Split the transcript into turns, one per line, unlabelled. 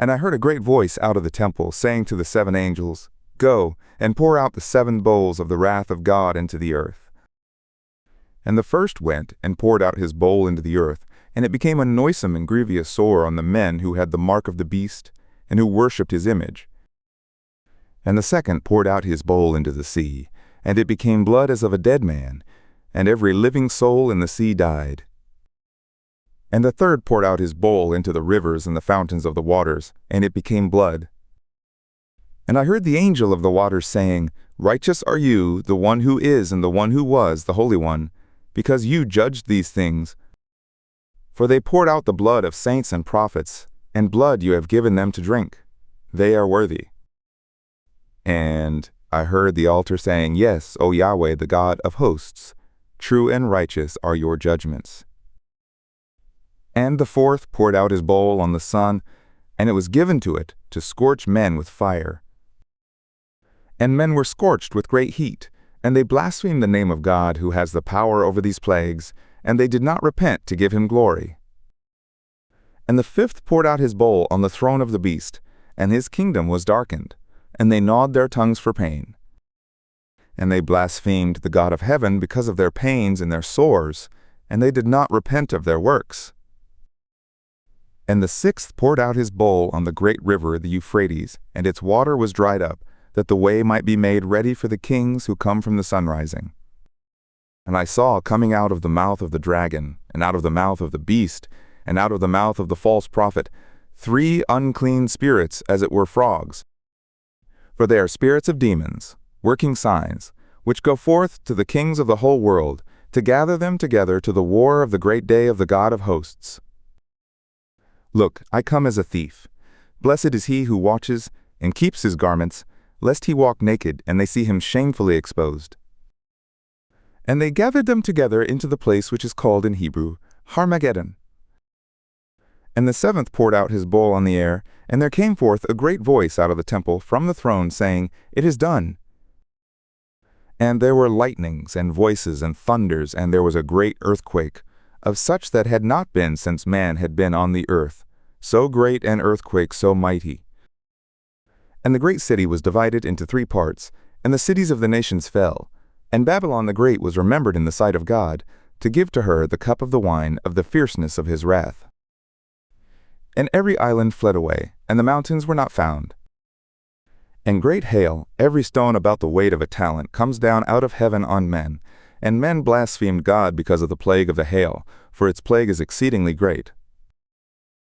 And I heard a great voice out of the temple, saying to the 7 angels, "Go, and pour out the 7 bowls of the wrath of God into the earth." And the first went, and poured out his bowl into the earth, and it became a noisome and grievous sore on the men who had the mark of the beast, and who worshipped his image. And the second poured out his bowl into the sea, and it became blood as of a dead man, and every living soul in the sea died. And the third poured out his bowl into the rivers and the fountains of the waters, and it became blood. And I heard the angel of the waters saying, "Righteous are you, the one who is and the one who was, the Holy One, because you judged these things. For they poured out the blood of saints and prophets, and blood you have given them to drink. They are worthy." And I heard the altar saying, "Yes, O Yahweh, the God of hosts, true and righteous are your judgments." And the fourth poured out his bowl on the sun, and it was given to it to scorch men with fire. And men were scorched with great heat, and they blasphemed the name of God who has the power over these plagues, and they did not repent to give him glory. And the fifth poured out his bowl on the throne of the beast, and his kingdom was darkened, and they gnawed their tongues for pain. And they blasphemed the God of heaven because of their pains and their sores, and they did not repent of their works. And the sixth poured out his bowl on the great river, the Euphrates, and its water was dried up, that the way might be made ready for the kings who come from the sunrising. And I saw coming out of the mouth of the dragon, and out of the mouth of the beast, and out of the mouth of the false prophet, 3 unclean spirits, as it were frogs. For they are spirits of demons, working signs, which go forth to the kings of the whole world, to gather them together to the war of the great day of the God of hosts. Look, I come as a thief. Blessed is he who watches and keeps his garments, lest he walk naked and they see him shamefully exposed. And they gathered them together into the place which is called in Hebrew Harmageddon. And the seventh poured out his bowl on the air, and there came forth a great voice out of the temple from the throne, saying, "It is done." And there were lightnings and voices and thunders, and there was a great earthquake, of such that had not been since man had been on the earth, so great an earthquake, so mighty. And the great city was divided into 3 parts, and the cities of the nations fell. And Babylon the Great was remembered in the sight of God, to give to her the cup of the wine of the fierceness of his wrath. And every island fled away, and the mountains were not found. And great hail, every stone about the weight of a talent, comes down out of heaven on men, and men blasphemed God because of the plague of the hail, for its plague is exceedingly great.